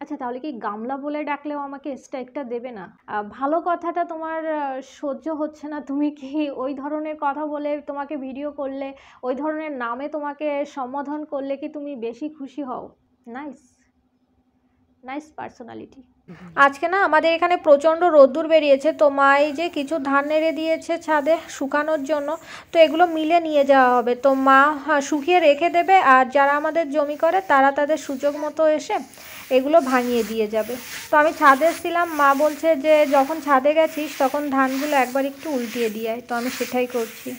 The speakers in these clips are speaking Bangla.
আচ্ছা তাহলে কি গামলা বলে ডাকলেও আমাকে স্ট্রাইকটা দেবে না? ভালো কথাটা তোমার সহ্য হচ্ছে না, তুমি কি ওই ধরনের কথা বলে তোমাকে ভিডিও করলে, ওই ধরনের নামে তোমাকে সম্বোধন করলে কি তুমি বেশি খুশি হও? Nice, nice personality. আজকে না আমাদের এখানে প্রচণ্ড রোদ্দুর বেরিয়েছে, তো মা এই যে কিছু ধান নেড়ে দিয়েছে ছাদে শুকানোর জন্য, তো এগুলো মিলে নিয়ে যাওয়া হবে। তো মা শুকিয়ে রেখে দেবে, আর যারা আমাদের জমি করে তারা তাদের সুযোগ মতো এসে এগুলো ভাঙিয়ে দিয়ে যাবে। তো আমি ছাদে এসেছিলাম, মা বলছে যে যখন ছাদে গেছিস তখন ধানগুলো একবার একটু উল্টিয়ে দিয়ে আয়, তো আমি সেটাই করছি।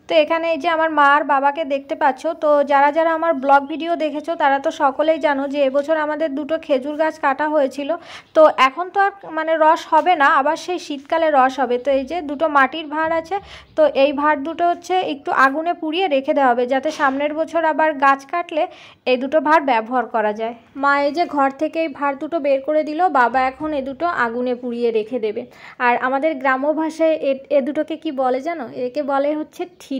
তো এখানে এই যে আমার মা আর বাবাকে দেখতে পাচ্ছ। তো যারা যারা আমার ব্লগ ভিডিও দেখেছো তারা তো সকলেই জানো যে এবছর আমাদের দুটো খেজুর গাছ কাটা হয়েছিল। তো এখন তো আর মানে রস হবে না, আবার সেই শীতকালে রস হবে। তো এই যে দুটো মাটির ভাঁড় আছে, তো এই ভাঁড় দুটো হচ্ছে একটু আগুনে পুড়িয়ে রেখে দেওয়া হবে, যাতে সামনের বছর আবার গাছ কাটলে এই দুটো ভাঁড় ব্যবহার করা যায়। মা এই যে ঘর থেকে এই ভাঁড় দুটো বের করে দিল, বাবা এখন এ দুটো আগুনে পুড়িয়ে রেখে দেবে। আর আমাদের গ্রাম্য ভাষায় এ দুটোকে কি বলে জানো? একে বলে হচ্ছে ঠিলে।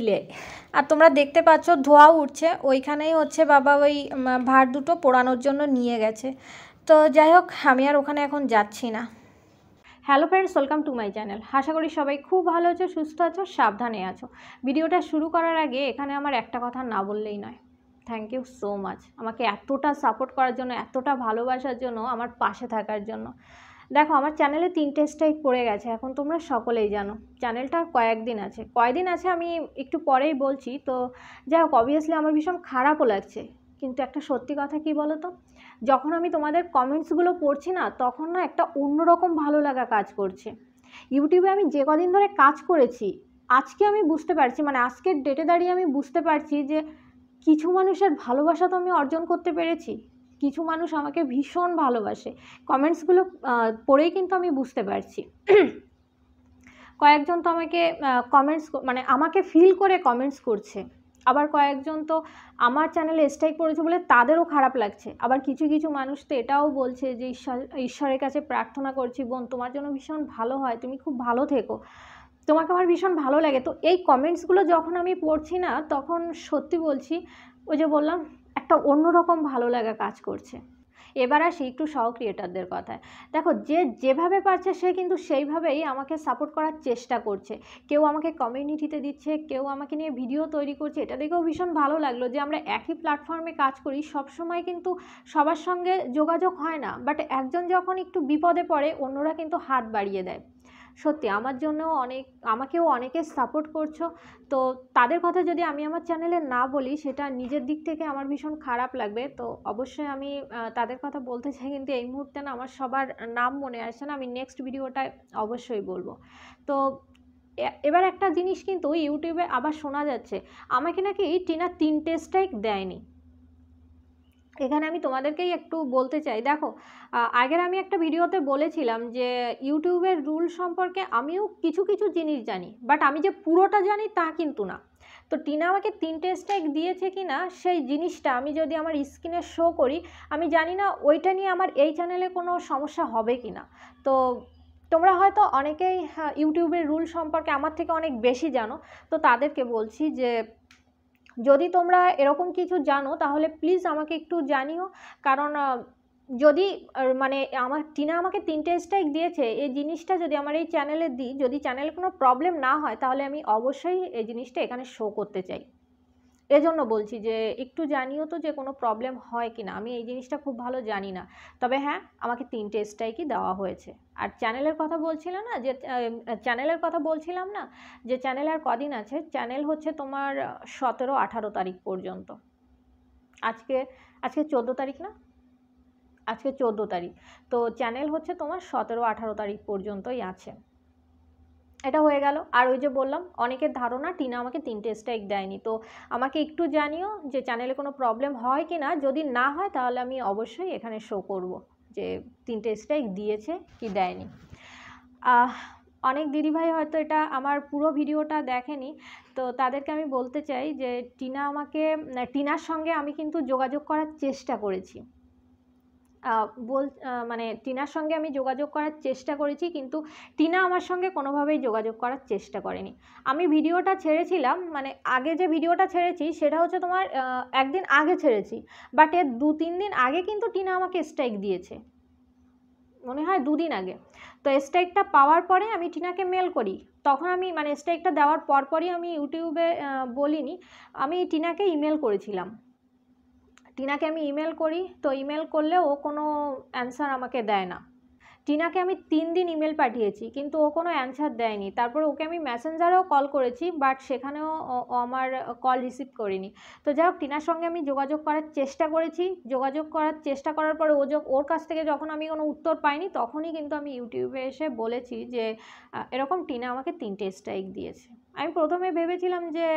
আর তোমরা দেখতে পাচ্ছ ধোঁয়া উঠছে, ওইখানেই হচ্ছে বাবা ওই ভাঁড় দুটো পোড়ানোর জন্য নিয়ে গেছে। তো যাই হোক, আমি আর ওখানে এখন যাচ্ছি না। Hello friends, welcome to my channel. আশা করি সবাই খুব ভালো আছো, সুস্থ আছো, সাবধানে আছো। ভিডিওটা শুরু করার আগে এখানে আমার একটা কথা না বললেই নয়। থ্যাংক ইউ সো মাচ আমাকে এতটা সাপোর্ট করার জন্য, এতটা ভালোবাসার জন্য, আমার পাশে থাকার জন্য। দেখো আমার চ্যানেলে 3টে স্ট্রাইক পড়ে গেছে, এখন তোমরা সকলেই জানো। চ্যানেলটা কয়েকদিন আছে, আমি একটু পরেই বলছি। তো যাই হোক, অবভিয়াসলি আমার ভীষণ খারাপও লাগছে, কিন্তু একটা সত্যি কথা কি বলো তো, যখন আমি তোমাদের কমেন্টসগুলো পড়ছি না, তখন না একটা অন্যরকম ভালো লাগা কাজ করছে। ইউটিউবে আমি যে কদিন ধরে কাজ করেছি, আজকে আমি বুঝতে পারছি, মানে আজকের ডেটে দাঁড়িয়ে আমি বুঝতে পারছি যে কিছু মানুষের ভালোবাসা তো আমি অর্জন করতে পেরেছি। কিছু মানুষ আমাকে ভীষণ ভালোবাসে, কমেন্টসগুলো পড়েই কিন্তু আমি বুঝতে পারছি। কয়েকজন তো আমাকে কমেন্টস মানে আমাকে ফিল করে কমেন্টস করছে, আবার কয়েকজন তো আমার চ্যানেলে স্ট্রাইক পড়েছে বলে তাদেরও খারাপ লাগছে। আবার কিছু কিছু মানুষ তো এটাও বলছে যে ঈশ্বরের কাছে প্রার্থনা করছি বোন তোমার জন্য ভীষণ ভালো হয়, তুমি খুব ভালো থেকো, তোমাকে আমার ভীষণ ভালো লাগে। তো এই কমেন্টসগুলো যখন আমি পড়ছি না, তখন সত্যি বলছি, ওই যে বললাম, একটা অন্যরকম ভালো লাগা কাজ করছে। এবার আসি একটু সহ ক্রিয়েটারদের কথায়। দেখো, যে যেভাবে পারছে সে কিন্তু সেইভাবেই আমাকে সাপোর্ট করার চেষ্টা করছে। কেউ আমাকে কমিউনিটিতে দিচ্ছে, কেউ আমাকে নিয়ে ভিডিও তৈরি করছে। এটা দেখেও ভীষণ ভালো লাগলো যে আমরা একই প্ল্যাটফর্মে কাজ করি, সবসময় কিন্তু সবার সঙ্গে যোগাযোগ হয় না, বাট একজন যখন একটু বিপদে পড়ে অন্যরা কিন্তু হাত বাড়িয়ে দেয়। সত্যি আমার জন্যও আমাকেও অনেকে সাপোর্ট করছো। তো তাদের কথা যদি আমি আমার চ্যানেলে না বলি, সেটা নিজের দিক থেকে আমার ভীষণ খারাপ লাগবে। তো অবশ্যই আমি তাদের কথা বলতে চাই, কিন্তু এই মুহূর্তে না আমার সবার নাম মনে আসছে না, আমি নেক্সট ভিডিওটায় অবশ্যই বলবো। তো এবার একটা জিনিস কিন্তু ইউটিউবে আবার শোনা যাচ্ছে, আমাকে নাকি টিনা 3টে স্ট্রাইক দেয়নি। এখানে আমি তোমাদেরকেই একটু বলতে চাই, দেখো আগের আমি একটা ভিডিওতে বলেছিলাম যে ইউটিউবের রুল সম্পর্কে আমিও কিছু কিছু জিনিস জানি, বাট আমি যে পুরোটা জানি তা কিন্তু না। তো টিনা আমাকে 3টে স্ট্রাইক দিয়েছে কি না সেই জিনিসটা আমি যদি আমার স্ক্রিনে শো করি, আমি জানি না ওইটা নিয়ে আমার এই চ্যানেলে কোনো সমস্যা হবে কি না। তো তোমরা হয়তো অনেকেই ইউটিউবের রুল সম্পর্কে আমার থেকে অনেক বেশি জানো, তো তাদেরকে বলছি যে যদি তোমরা এরকম কিছু জানো তাহলে প্লিজ আমাকে একটু জানিও। কারণ যদি মানে টিনা আমাকে 3টে স্ট্রাইক দিয়েছে, এই জিনিসটা যদি আমার এই চ্যানেলে দিই, যদি চ্যানেলে কোনো প্রবলেম না হয়, তাহলে আমি অবশ্যই এই জিনিসটা এখানে শো করতে চাই। এজন্য বলছি যে একটু জানিও তো যে কোনো প্রবলেম হয় কি না, আমি এই জিনিসটা খুব ভালো জানি না। তবে হ্যাঁ, আমাকে 3টে স্ট্রাইকই দেওয়া হয়েছে। আর চ্যানেলের কথা বলছিলাম না যে চ্যানেল আর কদিন আছে, চ্যানেল হচ্ছে তোমার 17-18 তারিখ পর্যন্ত। আজকে আজকে 14 তারিখ না, আজকে 14 তারিখ। তো চ্যানেল হচ্ছে তোমার 17-18 তারিখ পর্যন্তই আছে। এটা হয়ে গেল। আর ওই যে বললাম, অনেকের ধারণা টিনা আমাকে 3টে স্ট্রাইক দেয়নি, তো আমাকে একটু জানিও যে চ্যানেলে কোনো প্রবলেম হয় কি না। যদি না হয় তাহলে আমি অবশ্যই এখানে শো করব যে 3টে স্ট্রাইক দিয়েছে কি দেয়নি। অনেক দিদিভাই হয়তো এটা আমার পুরো ভিডিওটা দেখেনি, তো তাদেরকে আমি বলতে চাই যে টিনার সঙ্গে আমি কিন্তু যোগাযোগ করার চেষ্টা করেছি। মানে টিনার সঙ্গে আমি যোগাযোগ করার চেষ্টা করেছি, কিন্তু টিনা আমার সঙ্গে কোনোভাবেই যোগাযোগ করার চেষ্টা করেনি। আমি ভিডিওটা ছেড়েছিলাম, মানে আগে যে ভিডিওটা ছেড়েছি সেটা হচ্ছে তোমার একদিন আগে ছেড়েছি, বাট এর 2-3 দিন আগে কিন্তু টিনা আমাকে স্ট্রাইক দিয়েছে, মনে হয় 2 দিন আগে। তো স্ট্রাইকটা পাওয়ার পরে আমি টিনাকে মেল করি, তখন আমি মানে স্ট্রাইকটা দেওয়ার পরপরই আমি ইউটিউবে বলিনি, আমি টিনাকে ইমেল করেছিলাম। টিনাকে আমি ইমেল করি, তো ইমেল করলে ও কোনো অ্যান্সার আমাকে দেয় না। টিনাকে আমি 3 দিন ইমেল পাঠিয়েছি, কিন্তু ও কোনো অ্যান্সার দেয়নি। তারপর ওকে আমি মেসেঞ্জারেও কল করেছি, বাট সেখানেও ও আমার কল রিসিভ করেনি। তো যাই হোক, টিনার সঙ্গে আমি যোগাযোগ করার চেষ্টা করেছি, যোগাযোগ করার চেষ্টা করার পরে ওর কাছ থেকে যখন আমি কোনো উত্তর পাইনি, তখনই কিন্তু আমি ইউটিউবে এসে বলেছি যে এরকম টিনা আমাকে 3টে স্ট্রাইক দিয়েছে। আমি প্রথমে ভেবেছিলাম যে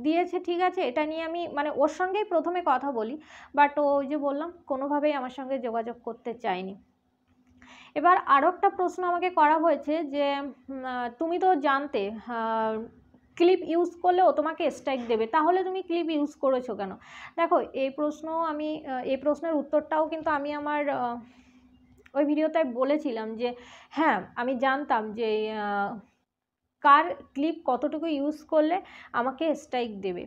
দিয়েছে, ঠিক আছে, এটা নিয়ে আমি মানে ওর সঙ্গেই প্রথমে কথা বলি, বাট ওই যে বললাম কোনোভাবেই আমার সঙ্গে যোগাযোগ করতে চায়নি। এবার আরও একটা প্রশ্ন আমাকে করা হয়েছে যে তুমি তো জানতে ক্লিপ ইউজ করলে ও তোমাকে স্ট্রাইক দেবে, তাহলে তুমি ক্লিপ ইউজ করেছো কেন? দেখো, এই এই প্রশ্নের উত্তরটাও কিন্তু আমি আমার ওই ভিডিওতে বলেছিলাম যে হ্যাঁ, আমি জানতাম যে কার ক্লিপ কতটুকু ইউজ করলে আমাকে স্ট্রাইক দেবে।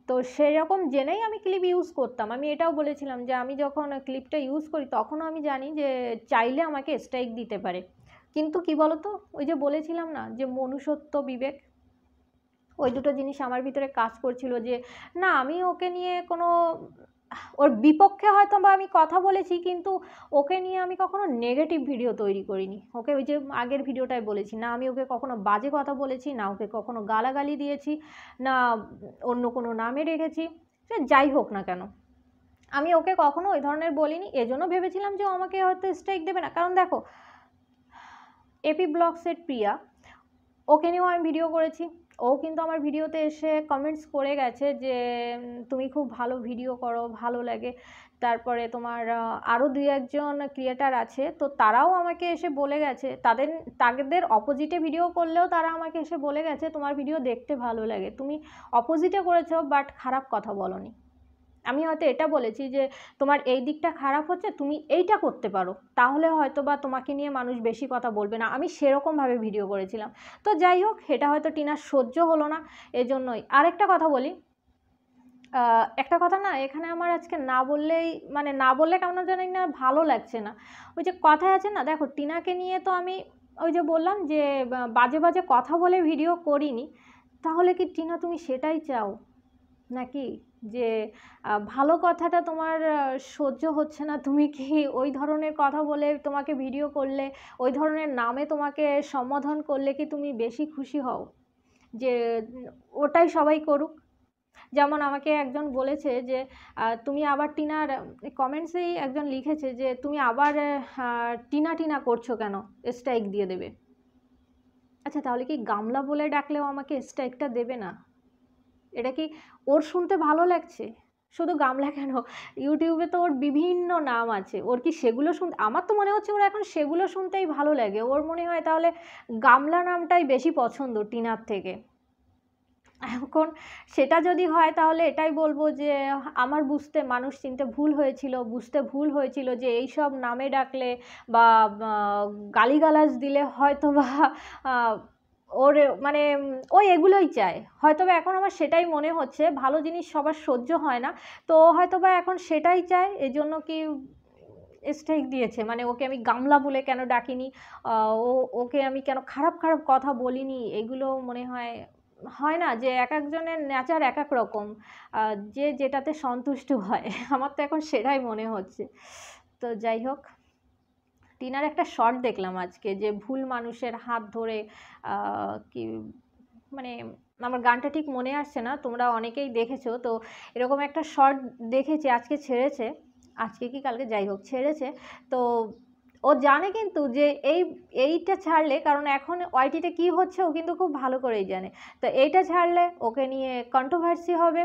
তো সেরকম জেনেই আমি ক্লিপ ইউজ করতাম। আমি এটাও বলেছিলাম যে আমি যখন ক্লিপটা ইউজ করি তখনও আমি জানি যে চাইলে আমাকে স্ট্রাইক দিতে পারে, কিন্তু কি বলতো, ওই যে বলেছিলাম না যে মনুষ্যত্ব, বিবেক, ওই দুটো জিনিস আমার ভিতরে কাজ করছিল যে না, আমি ওকে নিয়ে কোনো ওর বিপক্ষে হয়তো বা আমি কথা বলেছি, কিন্তু ওকে নিয়ে আমি কখনো নেগেটিভ ভিডিও তৈরি করিনি। ওকে ওই যে আগের ভিডিওটায় বলেছি না, আমি ওকে কখনো বাজে কথা বলেছি না, ওকে কখনো গালাগালি দিয়েছি না, অন্য কোনো নামে রেখেছি, সে যাই হোক না কেন আমি ওকে কখনো ওই ধরনের বলিনি। এজন্য ভেবেছিলাম যে ও আমাকে হয়তো স্ট্রাইক দেবে না, কারণ দেখো, এপি ব্লগসের প্রিয়া, ওকে নিয়েও আমি ভিডিও করেছি, ও কিন্তু আমার ভিডিওতে এসে কমেন্টস করে গেছে যে তুমি খুব ভালো ভিডিও করো, ভালো লাগে। তারপরে তোমার আরও 2-1জন ক্রিয়েটার আছে, তো তারাও আমাকে এসে বলে গেছে, তাদের অপোজিটে ভিডিও করলেও তারা আমাকে এসে বলে গেছে তোমার ভিডিও দেখতে ভালো লাগে, তুমি অপোজিটে করেছো বাট খারাপ কথা বলোনি। আমি হয়তো এটা বলেছি যে তোমার এই দিকটা খারাপ হচ্ছে, তুমি এইটা করতে পারো, তাহলে হয়তো বা তোমাকে নিয়ে মানুষ বেশি কথা বলবে না, আমি সেরকমভাবে ভিডিও করেছিলাম। তো যাই হোক, এটা হয়তো টিনার সহ্য হলো না, এজন্যই। আরেকটা কথা বলি, একটা কথা না এখানে আমার আজকে না বললেই, মানে না বললে কেমন জানি না ভালো লাগছে না। ওই যে কথায় আছে না, দেখো টিনাকে নিয়ে তো আমি ওই যে বললাম যে বাজে বাজে কথা বলে ভিডিও করিনি, তাহলে কি টিনা তুমি সেটাই চাও নাকি যে ভালো কথাটা তোমার সহ্য হচ্ছে না, তুমি কি ওই ধরনের কথা বলে তোমাকে ভিডিও করলে, ওই ধরনের নামে তোমাকে সম্বোধন করলে কি তুমি বেশি খুশি হও যে ওটাই সবাই করুক? যেমন আমাকে একজন বলেছে যে তুমি আবার টিনার, কমেন্টসেই একজন লিখেছে যে তুমি আবার টিনা টিনা করছো কেন, স্ট্রাইক দিয়ে দেবে। আচ্ছা, তাহলে কি গামলা বলে ডাকলেও আমাকে স্ট্রাইকটা দেবে না? এটা কি ওর শুনতে ভালো লাগছে? শুধু গামলা কেন, ইউটিউবে তো ওর বিভিন্ন নাম আছে, ওর কি সেগুলো শুনতে, আমার তো মনে হচ্ছে ওর এখন সেগুলো শুনতেই ভালো লাগে, ওর মনে হয় তাহলে গামলা নামটাই বেশি পছন্দ টিনার থেকে। এখন সেটা যদি হয় তাহলে এটাই বলবো যে আমার মানুষ চিনতে ভুল হয়েছিল, বুঝতে ভুল হয়েছিল যে এই সব নামে ডাকলে বা গালিগালাজ দিলে হয়তো বা ওর মানে ওই এগুলোই চায় হয়তো বা। এখন আমার সেটাই মনে হচ্ছে, ভালো জিনিস সবার সহ্য হয় না, তো হয়তো বা এখন সেটাই চায়, এজন্য কি স্ট্রাইক দিয়েছে। মানে ওকে আমি গামলা বলে কেন ডাকিনি, ওকে আমি কেন খারাপ খারাপ কথা বলিনি, এগুলো মনে হয়, হয় না যে এক একজনের নেচার এক এক রকম, যে যেটাতে সন্তুষ্ট হয় আমার তো এখন সেটাই মনে হচ্ছে। তো যাই হোক, টিনার একটা শর্ট দেখলাম আজকে যে ভুল মানুষের হাত ধরে কি মানে, আমার গানটা ঠিক মনে আসছে না, তোমরা অনেকেই দেখেছো তো, এরকম একটা শর্ট দেখেছি, আজকে ছেড়েছে, আজকে কি কালকে, যাই হোক ছেড়েছে। তো ও জানে কিন্তু যে এইটা ছাড়লে, কারণ এখন ওয়াইটিতে কি হচ্ছে ও কিন্তু খুব ভালো করেই জানে, তো এইটা ছাড়লে ওকে নিয়ে কন্ট্রোভার্সি হবে,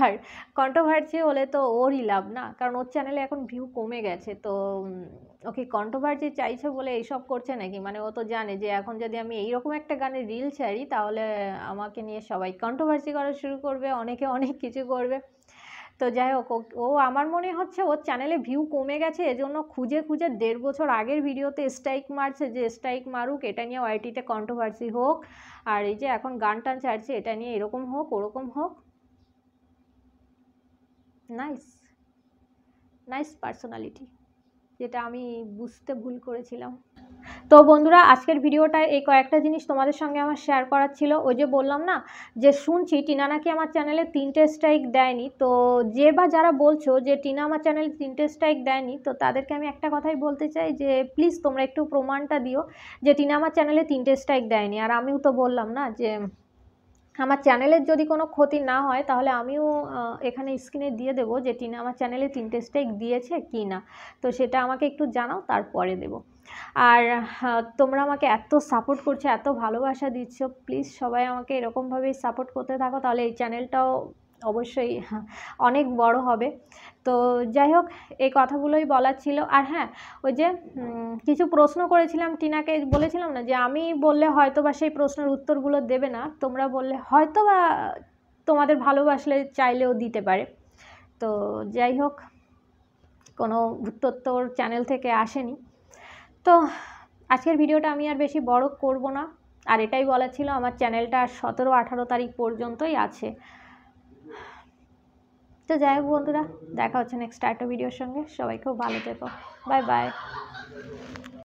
আর কন্ট্রোভার্সি হলে তো ওরই লাভ না, কারণ ওর চ্যানেলে এখন ভিউ কমে গেছে। তো ওকে কন্ট্রোভার্সি চাইছে বলে এইসব করছে নাকি, মানে ও তো জানে যে এখন যদি আমি এইরকম একটা গানের রিল ছাড়ি তাহলে আমাকে নিয়ে সবাই কন্ট্রোভার্সি করা শুরু করবে, অনেকে অনেক কিছু করবে। তো যাই হোক, ও আমার মনে হচ্ছে ওর চ্যানেলে ভিউ কমে গেছে, এজন্য খুঁজে খুঁজে 1.5 বছর আগের ভিডিওতে স্ট্রাইক মারছে, যে স্ট্রাইক মারুক, এটা নিয়ে ওয়াইটিতে কন্ট্রোভার্সি হোক, আর এই যে এখন গান টান ছাড়ছে এটা নিয়ে এরকম হোক ওরকম হোক। নাইস, নাইস পার্সোনালিটি, যেটা আমি বুঝতে ভুল করেছিলাম। তো বন্ধুরা, আজকের ভিডিওটা এই কয়েকটা জিনিস তোমাদের সঙ্গে আমার শেয়ার করার ছিল। ওই যে বললাম না যে শুনছি টিনা নাকি আমার চ্যানেলে 3টে স্ট্রাইক দেয়নি, তো যে বা যারা বলছো যে টিনা আমার চ্যানেলে 3টে স্ট্রাইক দেয়নি, তো তাদেরকে আমি একটা কথাই বলতে চাই যে প্লিজ তোমরা একটু প্রমাণটা দিও যে টিনা আমার চ্যানেলে 3টে স্ট্রাইক দেয়নি। আর আমিও তো বললাম না যে আমার চ্যানেলের যদি কোনো ক্ষতি না হয় তাহলে আমিও এখানে স্ক্রিনে দিয়ে দেবো যে টিনা আমার চ্যানেলে 3টে স্ট্রাইক দিয়েছে কি না, তো সেটা আমাকে একটু জানাও, তারপরে দেবো। আর তোমরা আমাকে এত সাপোর্ট করছো, এত ভালোবাসা দিচ্ছ, প্লিজ সবাই আমাকে এরকমভাবেই সাপোর্ট করতে থাকো, তাহলে এই চ্যানেলটাও অবশ্যই অনেক বড় হবে। তো যাই হোক, এই কথাগুলোই বলার ছিল। আর হ্যাঁ, ওই যে কিছু প্রশ্ন করেছিলাম টিনাকে, বলেছিলাম না যে আমি বললে হয়তো বা সেই প্রশ্নের উত্তরগুলো দেবে না, তোমরা বললে হয়তো বা তোমাদের ভালোবাসলে চাইলেও দিতে পারে। তো যাই হোক, কোনো উত্তর তো ওর চ্যানেল থেকে আসেনি। তো আজকের ভিডিওটা আমি আর বেশি বড় করব না, আর এটাই বলার ছিল, আমার চ্যানেলটা 17-18 তারিখ পর্যন্তই আছে। তো যাই হোক বন্ধুরা, দেখা হচ্ছে নেক্সট একটা ভিডিওর সঙ্গে। সবাই খুব ভালো থেকো, বাই বাই।